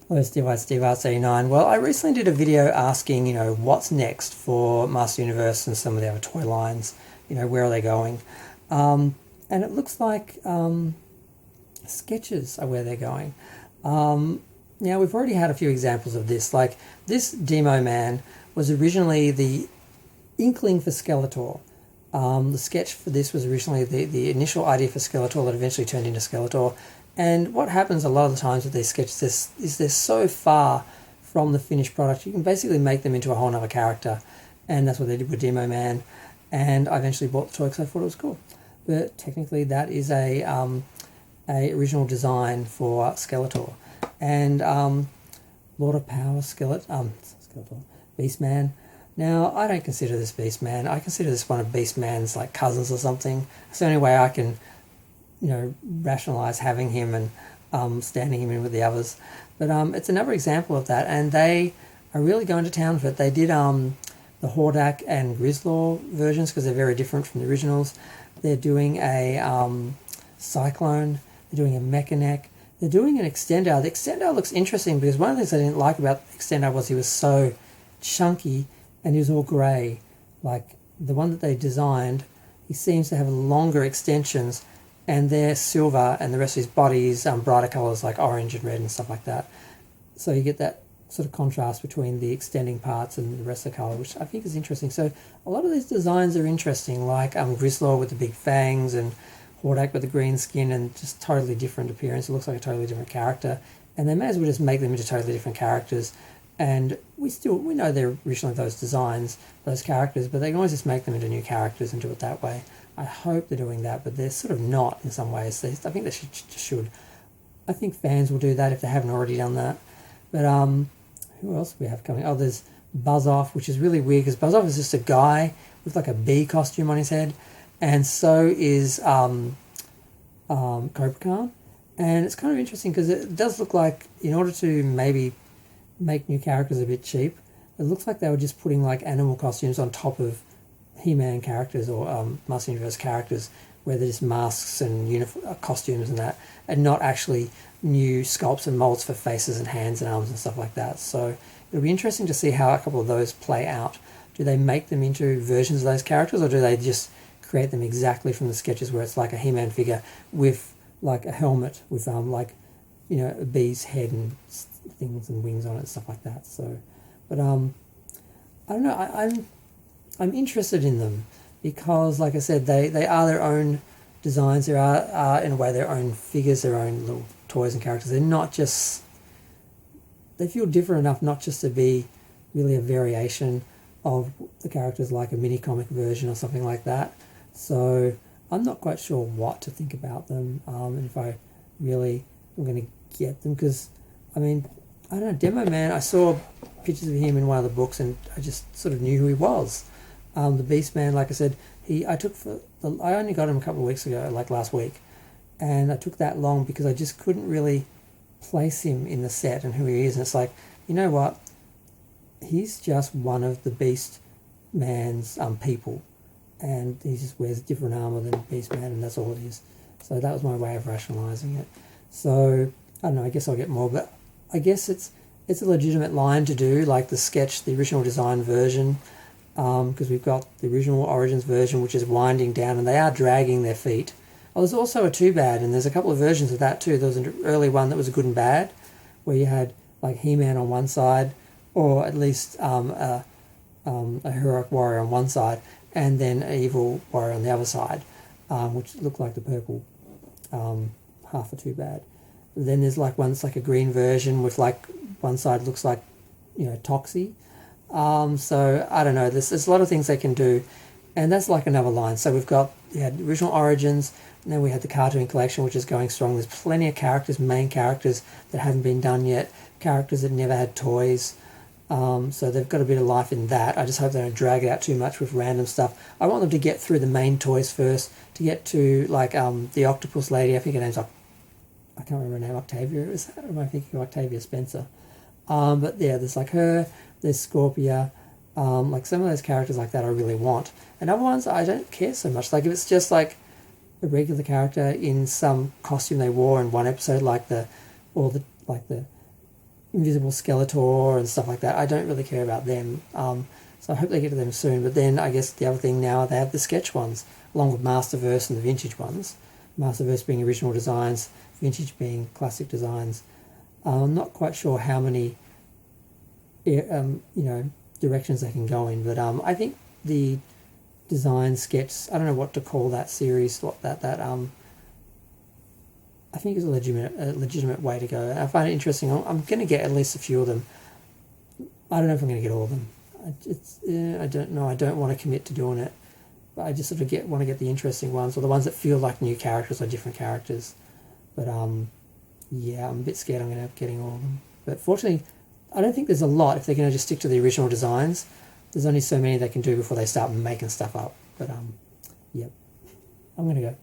Hello, Steve Arts89. Well, I recently did a video asking, what's next for Master Universe and some of the other toy lines. Where are they going? And it looks like sketches are where they're going. Now, we've already had a few examples of this. Like, this Demo Man was originally the inkling for Skeletor. The sketch for this was originally the initial idea for Skeletor that eventually turned into Skeletor. And what happens a lot of the times with these sketches is they're so far from the finished product, you can basically make them into a whole other character. And that's what they did with Demo Man. And I eventually bought the toy because I thought it was cool. But technically that is a original design for Skeletor. And Lord of Power, Skeletor, Beastman. Now, I don't consider this Beastman. I consider this one of Beastman's like cousins or something. It's the only way I can rationalize having him and standing him in with the others. But it's another example of that, and they are really going to town for it. They did the Hordak and Grislaw versions because they're very different from the originals. They're doing a Cyclone. They're doing a Mechanic. They're doing an Extendar. The Extendar looks interesting because one of the things I didn't like about the Extendar was he was so chunky and he was all grey. Like the one that they designed, he seems to have longer extensions, and they're silver, and the rest of his body is brighter colours like orange and red and stuff like that. So you get that sort of contrast between the extending parts and the rest of the colour, which I think is interesting. So a lot of these designs are interesting, like Grislaw with the big fangs and Hordak with the green skin and just totally different appearance. It looks like a totally different character. And they may as well just make them into totally different characters. And we know they're originally those designs, those characters, but they can always just make them into new characters and do it that way. I hope they're doing that, but they're sort of not in some ways. I think they should. I think fans will do that if they haven't already done that. But who else do we have coming? Oh, there's Buzz-Off, which is really weird because Buzz-Off is just a guy with like a bee costume on his head, and so is Cobra Khan. And it's kind of interesting because it does look like, in order to maybe make new characters a bit cheap, it looks like they were just putting like animal costumes on top of He-Man characters or Master Universe characters, where they're just masks and costumes and that, and not actually new sculpts and molds for faces and hands and arms and stuff like that. So it'll be interesting to see how a couple of those play out. Do they make them into versions of those characters, or do they just create them exactly from the sketches where it's like a He-Man figure with like a helmet with a bee's head and things and wings on it and stuff like that. So, but I don't know. I'm interested in them because, like I said, they are their own designs. They are in a way their own figures, their own little toys and characters. They're not just. They feel different enough not just to be really a variation of the characters, like a mini comic version or something like that. So I'm not quite sure what to think about them, and if I really am going to get them, because I mean, I don't know, Demo Man, I saw pictures of him in one of the books and I just sort of knew who he was. The Beast Man, like I said, I only got him a couple of weeks ago, like last week, and I took that long because I just couldn't really place him in the set and who he is. And it's like, you know what? He's just one of the Beast Man's people, and he just wears different armor than Beast Man, and that's all it is. So that was my way of rationalizing it. So I don't know. I guess I'll get more, but I guess it's a legitimate line to do, like the sketch, the original design version, because we've got the original Origins version, which is winding down, and they are dragging their feet. Oh, there's also a Too Bad, and there's a couple of versions of that too. There was an early one that was a Good and Bad, where you had like He-Man on one side, or at least a heroic warrior on one side, and then an evil warrior on the other side, which looked like the purple half of Too Bad. Then there's like one that's like a green version with like one side looks like, Toxie. So I don't know. There's a lot of things they can do, and that's like another line. So we had original Origins, and then we had the cartoon collection, which is going strong. There's plenty of characters, main characters that haven't been done yet, characters that never had toys. So they've got a bit of life in that. I just hope they don't drag it out too much with random stuff. I want them to get through the main toys first, to get to like the octopus lady. I think her name's I can't remember her name, Octavia, is that? Or am I thinking of Octavia Spencer? But yeah, there's like her, there's Scorpia, like some of those characters like that I really want. And other ones I don't care so much. Like if it's just like a regular character in some costume they wore in one episode, like the Invisible Skeletor and stuff like that. I don't really care about them. So I hope they get to them soon. But then I guess the other thing now, they have the sketch ones, along with Masterverse and the vintage ones. Masterverse being original designs, vintage being classic designs. I'm not quite sure how many, directions they can go in. But I think the design sketch, I don't know what to call that series, I think it's a legitimate way to go. I find it interesting. I'm going to get at least a few of them. I don't know if I'm going to get all of them. I don't know. I don't want to commit to doing it. But I just sort of want to get the interesting ones, or the ones that feel like new characters or different characters. But yeah, I'm a bit scared I'm going to end up getting all of them. But fortunately, I don't think there's a lot if they're going to just stick to the original designs. There's only so many they can do before they start making stuff up. But yep, I'm going to go.